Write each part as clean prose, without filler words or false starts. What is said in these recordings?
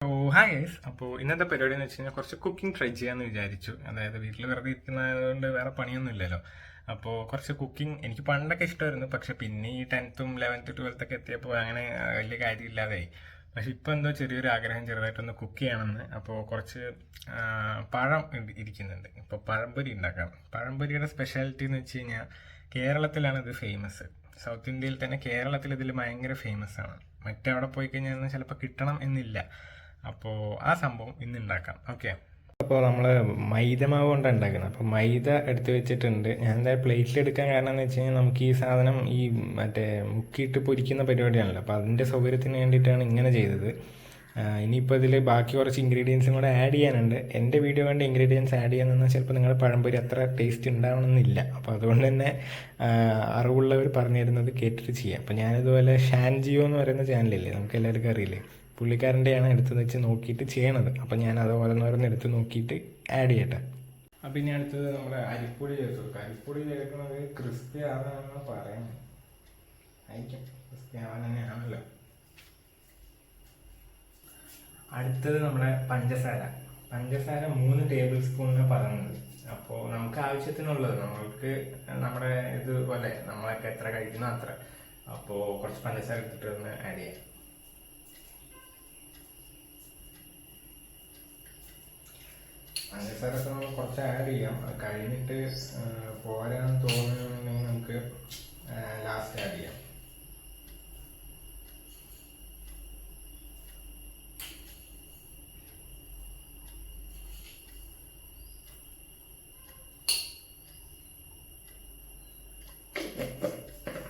Hi guys. അപ്പോൾ ഇന്നത്തെ പരിപാടി എന്ന് വെച്ച് കഴിഞ്ഞാൽ കുറച്ച് കുക്കിംഗ് ട്രൈ ചെയ്യാമെന്ന് വിചാരിച്ചു. അതായത് വീട്ടിൽ വെറുതെ ഇരിക്കുന്നതുകൊണ്ട് വേറെ പണിയൊന്നും ഇല്ലല്ലോ. അപ്പോൾ കുറച്ച് കുക്കിംഗ് എനിക്ക് പണ്ടൊക്കെ ഇഷ്ടമായിരുന്നു. പക്ഷെ പിന്നെ ഈ 10th 11th 12th ഒക്കെ എത്തിയപ്പോൾ അങ്ങനെ വലിയ കാര്യമില്ലാതായി. പക്ഷെ ഇപ്പോൾ എന്തോ ചെറിയൊരു ആഗ്രഹം ചെറുതായിട്ടൊന്ന് കുക്ക് ചെയ്യണമെന്ന്. അപ്പോൾ കുറച്ച് പഴം ഇരിക്കുന്നുണ്ട്. ഇപ്പോൾ പഴംപൊരി ഉണ്ടാക്കാം. പഴംപൊരിയുടെ സ്പെഷ്യാലിറ്റി എന്ന് വെച്ച് കഴിഞ്ഞാൽ കേരളത്തിലാണ് ഇത് ഫേമസ്. സൗത്ത് ഇന്ത്യയിൽ തന്നെ കേരളത്തിൽ ഇതിൽ ഭയങ്കര ഫേമസ് ആണ്. മറ്റവിടെ പോയി കഴിഞ്ഞാൽ ചിലപ്പോൾ കിട്ടണം എന്നില്ല. അപ്പോൾ ആ സംഭവം ഇന്ന് ഉണ്ടാക്കാം. ഓക്കെ, അപ്പോൾ നമ്മൾ മൈദ മാവ് കൊണ്ടാണ് ഉണ്ടാക്കുന്നത്. അപ്പോൾ മൈദ എടുത്ത് വെച്ചിട്ടുണ്ട്. ഞാൻ എന്തായാലും പ്ലേറ്റിൽ എടുക്കാൻ കാരണം എന്ന് വെച്ച് കഴിഞ്ഞാൽ നമുക്ക് ഈ സാധനം ഈ മറ്റേ മുക്കിയിട്ട് പൊരിക്കുന്ന പരിപാടിയാണല്ലോ. അപ്പോൾ അതിൻ്റെ സൗകര്യത്തിന് വേണ്ടിയിട്ടാണ് ഇങ്ങനെ ചെയ്തത്. ഇനിയിപ്പോൾ ഇതിൽ ബാക്കി കുറച്ച് ഇൻഗ്രീഡിയൻസും കൂടെ ആഡ് ചെയ്യാനുണ്ട്. എൻ്റെ വീഡിയോ വേണ്ട ഇൻഗ്രീഡിയൻസ് ആഡ് ചെയ്യാമെന്ന് ചിലപ്പോൾ നിങ്ങളുടെ പഴംപൊരി അത്ര ടേസ്റ്റ് ഉണ്ടാവണമെന്നില്ല. അപ്പോൾ അതുകൊണ്ട് തന്നെ അറിവുള്ളവർ പറഞ്ഞു തരുന്നത് കേട്ടിട്ട് ചെയ്യാം. അപ്പോൾ ഞാനിതുപോലെ ഷാൻജിയോ എന്ന് പറയുന്ന ചാനലില്ലേ, നമുക്ക് എല്ലാവർക്കും അറിയില്ലേ, പുള്ളിക്കാരൻ്റെയാണ് എടുത്ത് വെച്ച് നോക്കിയിട്ട് ചെയ്യണത്. അപ്പം ഞാൻ അത് ഓരോന്നോരോന്ന് എടുത്ത് നോക്കിയിട്ട് ആഡ് ചെയ്യട്ടെ. അപ്പം ഇനി അടുത്തത് നമ്മുടെ അരിപ്പൊടി ചേർത്ത് കൊടുക്കുക. അരിപ്പൊടി ചേർക്കുന്നത് ക്രിസ്പി ആവാനാണെന്ന് പറയുന്നത്. ആയിരിക്കും, ക്രിസ്പി ആവാൻ തന്നെയാണല്ലോ. അടുത്തത് നമ്മുടെ പഞ്ചസാര 3 ടേബിൾ സ്പൂണിന് പറയുന്നത്. അപ്പോൾ നമുക്ക് ആവശ്യത്തിനുള്ളത്, നമ്മൾക്ക് നമ്മുടെ ഇതുപോലെ നമ്മളൊക്കെ എത്ര കഴിക്കുന്നോ അത്ര. അപ്പോൾ കുറച്ച് പഞ്ചസാര എടുത്തിട്ട് ഒന്ന് ആഡ് ചെയ്യാം. പഞ്ചസാരൊക്കെ നമ്മൾ കുറച്ച് ആഡ് ചെയ്യാം. അത് കഴിഞ്ഞിട്ട് പോരാന്ന് തോന്നുന്നുണ്ടെങ്കിൽ നമുക്ക് ലാസ്റ്റ് ആഡ് ചെയ്യാം.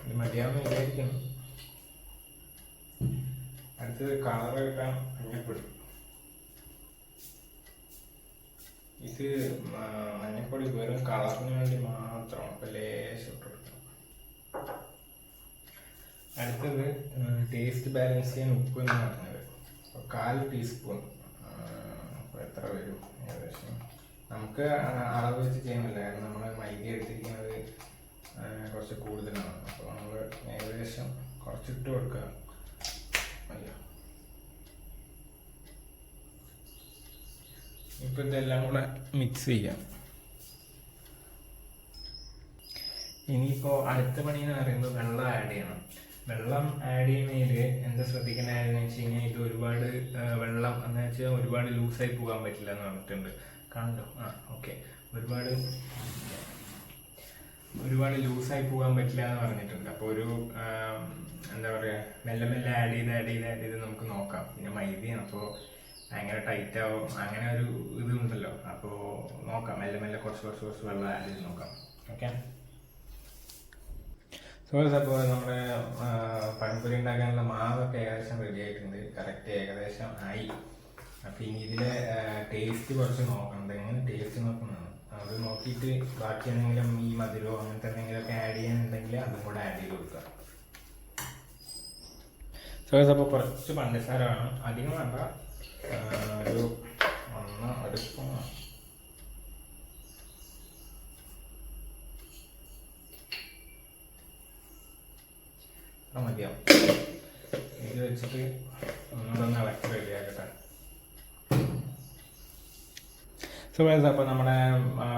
ഇത് മതിയാവുന്ന വിചാരിക്കുന്നു. അടുത്തത് കളർ കിട്ടാൻ മഞ്ഞപ്പൊടി. ഇത് മഞ്ഞപ്പൊടി വെറും കളറിന് വേണ്ടി മാത്രം, അപ്പോൾ ലേശം ഇട്ട് കൊടുക്കണം. അടുത്തത് ടേസ്റ്റ് ബാലൻസ് ചെയ്യാൻ ഉപ്പ് എന്ന് പറഞ്ഞത്. അപ്പോൾ 1/4 ടീസ്പൂൺ. അപ്പോൾ എത്ര വരും ഏകദേശം നമുക്ക് അളവ് വെച്ച് ചെയ്യുന്നില്ല, കാരണം നമ്മൾ മൈദ എടുത്തിരിക്കുന്നത് കുറച്ച് കൂടുതലാണ്. അപ്പോൾ നമ്മൾ ഏകദേശം കുറച്ചിട്ട് കൊടുക്കുക. അയ്യോ, ഇപ്പം ഇതെല്ലാം കൂടെ മിക്സ് ചെയ്യാം. ഇനിയിപ്പോൾ അടുത്ത പണി എന്ന് പറയുമ്പോൾ വെള്ളം ആഡ് ചെയ്യണം. വെള്ളം ആഡ് ചെയ്യുന്നതിൽ എന്താ ശ്രദ്ധിക്കേണ്ടതെന്ന് വെച്ച് കഴിഞ്ഞാൽ ഇത് ഒരുപാട് വെള്ളം എന്ന് വെച്ചാൽ ഒരുപാട് ലൂസായി പോകാൻ പറ്റില്ല എന്ന് പറഞ്ഞിട്ടുണ്ട്. കണ്ടോ? ഓക്കെ, ഒരുപാട് ലൂസായി പോകാൻ പറ്റില്ല എന്ന് പറഞ്ഞിട്ടുണ്ട്. അപ്പോൾ ഒരു എന്താ പറയുക, മെല്ലെ മെല്ലെ ആഡ് ചെയ്ത് നമുക്ക് നോക്കാം. പിന്നെ മൈദയാണ്, അപ്പോൾ ഭയങ്കര ടൈറ്റ് ആവും, അങ്ങനെ ഒരു ഇതുണ്ടല്ലോ. അപ്പോൾ നോക്കാം, മെല്ലെ മെല്ലെ കുറച്ച് വെള്ളം ആഡ് ചെയ്ത് നോക്കാം. ഓക്കെ, അപ്പോൾ നമ്മുടെ പഴംപൊരി ഉണ്ടാക്കാനുള്ള മാവൊക്കെ ഏകദേശം റെഡി ആയിട്ടുണ്ട്. കറക്റ്റ് ഏകദേശം ആയി. അപ്പം ഇനി ഇതിലെ ടേസ്റ്റ് കുറച്ച് നോക്കണം. എങ്ങനെ ടേസ്റ്റ് നോക്കുന്നതാണ്. അത് നോക്കിയിട്ട് ബാക്കി എന്തെങ്കിലും ഈ മധുരമോ അങ്ങനത്തെ എന്തെങ്കിലുമൊക്കെ ആഡ് ചെയ്യാനുണ്ടെങ്കിൽ അതും കൂടെ ആഡ് ചെയ്ത് കൊടുക്കുക. അപ്പോൾ കുറച്ച് പഞ്ചസാര വേണം, അധികം വേണ്ട. ഒരു 1 സ്പൂൺ മതിയാവും. ഇത് വെച്ചിട്ട് ഒന്നുകൂടെ ഇളക്കി റെഡിയാക്കട്ടെ. അപ്പോൾ നമ്മുടെ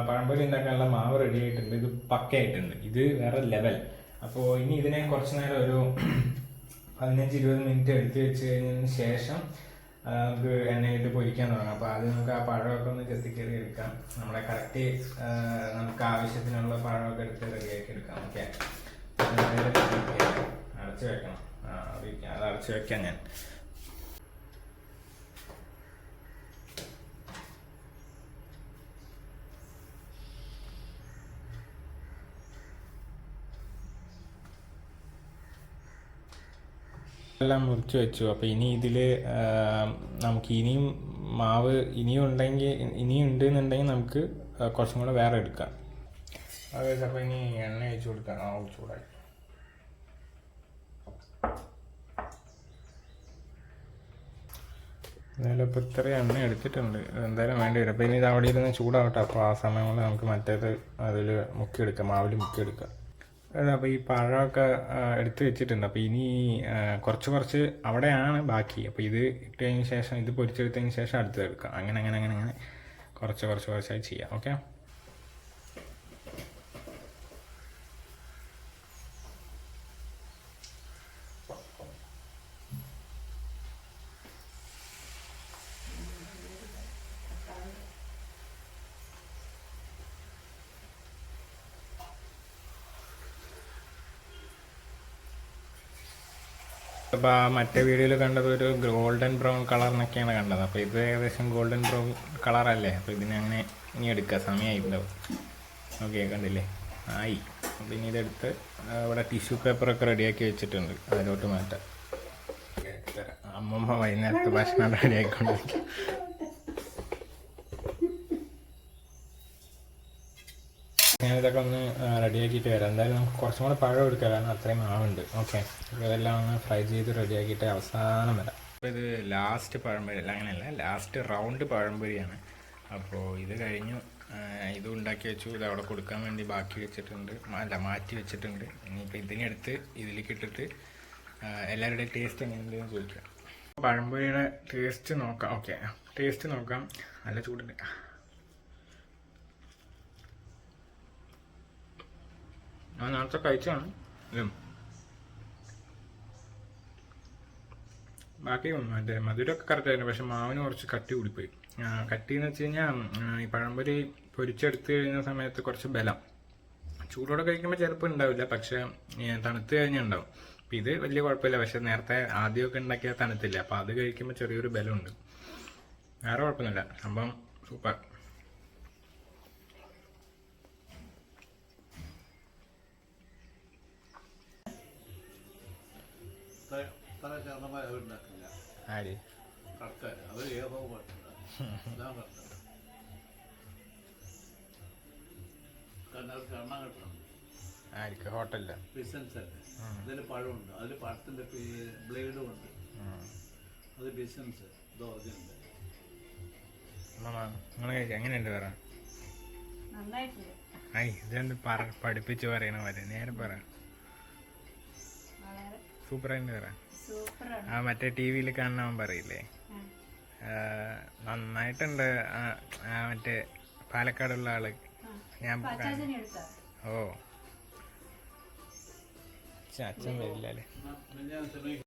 പഴംപൊരി ഉണ്ടാക്കാനുള്ള മാവ് റെഡി ആയിട്ടുണ്ട്. ഇത് പക്കയായിട്ടുണ്ട്. ഇത് വേറെ ലെവൽ. അപ്പോൾ ഇനി ഇതിനെ കുറച്ച് നേരം ഒരു 15-20 മിനിറ്റ് എടുത്ത് വെച്ച് കഴിഞ്ഞതിന് ശേഷം നമുക്ക് എണ്ണയിട്ട് പൊരിക്കാൻ തുടങ്ങാം. അപ്പോൾ ആദ്യം നമുക്ക് ആ പഴമൊക്കെ ഒന്ന് ചെത്തിക്കറി എടുക്കാം. നമ്മളെ കറക്റ്റ് നമുക്ക് ആവശ്യത്തിനുള്ള പഴമൊക്കെ എടുത്ത് റെഡിയാക്കി എടുക്കാം. ഓക്കെ, അടച്ചു വെക്കണം. അത് അടച്ചു വെക്കാം. ഞാൻ എല്ലാം മുറിച്ച് വെച്ചു. അപ്പോൾ ഇനി ഇതിൽ നമുക്ക് ഇനിയും മാവ് ഇനിയും ഉണ്ടെന്നുണ്ടെങ്കിൽ നമുക്ക് കുറച്ചും കൂടെ വേറെ എടുക്കാം. അതായത് അപ്പോൾ ഇനി എണ്ണ ഒഴിച്ച് കൊടുക്കാം. ചൂടായി. എന്തായാലും ഇപ്പോൾ ഇത്രയും എണ്ണ എടുത്തിട്ടുണ്ട്. എന്തായാലും വേണ്ടി വരും. അപ്പോൾ ഇനി ഇത് അവിടെ ഇരുന്ന് ചൂടാവട്ടെ. അപ്പോൾ ആ സമയം കൊണ്ട് നമുക്ക് മറ്റേത് അതിൽ മുക്കിയെടുക്കാം, മാവിൽ മുക്കിയെടുക്കാം. അപ്പോൾ ഈ പഴമൊക്കെ എടുത്ത് വെച്ചിട്ടുണ്ട്. അപ്പോൾ ഇനി കുറച്ച് അവിടെയാണ് ബാക്കി. അപ്പോൾ ഇത് ഇട്ടതിന് ശേഷം ഇത് പൊരിച്ചെടുത്തതിന് ശേഷം അടുത്തത് എടുക്കാം. അങ്ങനെ കുറച്ചായി ചെയ്യാം. ഓക്കെ. അപ്പോൾ മറ്റേ വീഡിയോയിൽ കണ്ടത് ഒരു ഗോൾഡൻ ബ്രൗൺ കളറിനൊക്കെയാണ് കണ്ടത്. അപ്പോൾ ഇത് ഏകദേശം ഗോൾഡൻ ബ്രൗൺ കളറല്ലേ. അപ്പോൾ ഇതിനെ അങ്ങനെ ഇനി എടുക്കുക, സമയമായിട്ടുണ്ടാവും. ഓക്കെ, കണ്ടില്ലേ, ആയി. അപ്പോൾ ഇനി ഇതെടുത്ത് ഇവിടെ ടിഷ്യൂ പേപ്പറൊക്കെ റെഡിയാക്കി വെച്ചിട്ടുണ്ട്, അതിലോട്ട് മാറ്റാം. അമ്മമ്മ വൈകുന്നേരത്തെ ഭക്ഷണം റെഡിയാക്കിക്കൊണ്ടിരിക്കും. ഞാനിതൊക്കെ ഒന്ന് റെഡിയാക്കിയിട്ട് വരാം. എന്തായാലും നമുക്ക് കുറച്ചും കൂടെ പഴം എടുക്കാം, കാരണം അത്രയും മാവുണ്ട്. ഓക്കെ, ഇതെല്ലാം ഒന്ന് ഫ്രൈ ചെയ്ത് റെഡിയാക്കിയിട്ട് അവസാനം വരാം. അപ്പോൾ ഇത് ലാസ്റ്റ് പഴംപൊരി അല്ല, അങ്ങനെയല്ല, ലാസ്റ്റ് റൗണ്ട് പഴംപൊരിയാണ്. അപ്പോൾ ഇത് കഴിഞ്ഞു, ഇതും ഉണ്ടാക്കി വെച്ചു. ഇത് അവിടെ കൊടുക്കാൻ വേണ്ടി ബാക്കി വെച്ചിട്ടുണ്ട്, മാറ്റി വെച്ചിട്ടുണ്ട്. ഇനിയിപ്പോൾ ഇതിനെടുത്ത് ഇതിലേക്ക് ഇട്ടിട്ട് എല്ലാവരുടെയും ടേസ്റ്റ് എങ്ങനെയുണ്ടെന്ന് ചോദിക്കാം. പഴംപൊരിയുടെ ടേസ്റ്റ് നോക്കാം. ഓക്കെ, ടേസ്റ്റ് നോക്കാം. നല്ല ചൂടുണ്ട്. ഞാൻ നേരത്തെ കഴിച്ചാണ് ഇതും. ബാക്കി മറ്റേ മധുരമൊക്കെ കറക്റ്റായിരുന്നു, പക്ഷെ മാവിന് കുറച്ച് കട്ടി കൂടിപ്പോയി. കട്ടി എന്ന് വെച്ച് കഴിഞ്ഞാൽ ഈ പഴംപൊരി പൊരിച്ചെടുത്ത് കഴിഞ്ഞ സമയത്ത് കുറച്ച് ബലം. ചൂടോടെ കഴിക്കുമ്പോൾ ചിലപ്പോൾ ഉണ്ടാവില്ല, പക്ഷെ തണുത്ത് കഴിഞ്ഞാൽ ഉണ്ടാവും. അപ്പം ഇത് വലിയ കുഴപ്പമില്ല, പക്ഷെ നേരത്തെ ആദ്യമൊക്കെ ഉണ്ടാക്കിയാൽ തണുത്തില്ല. അപ്പം അത് കഴിക്കുമ്പോൾ ചെറിയൊരു ബലമുണ്ട്. വേറെ കുഴപ്പമൊന്നുമില്ല, സംഭവം സൂപ്പർ. ആര് ആർക്ക് ഹോട്ടലില്ല, അതിൽ പഴമുണ്ട്, അതിൽ പഴത്തിന്റെ ബ്ലേഡും ഉണ്ട്. അത് ബിസിനസ്. നിങ്ങൾ എങ്ങനെയുണ്ട് പറ? ഇതെന്ത് പഠിപ്പിച്ച് പറയണ പോലെ നേരെ പറ. സൂപ്പറായിട്ട് പറ. ആ മറ്റേ ടി വിയിൽ കാണാൻ പറയില്ലേ, നന്നായിട്ടുണ്ട്. മറ്റേ പാലക്കാടുള്ള ആള് ഞാൻ ഓ അച്ഛൻ വരില്ല അല്ലേ.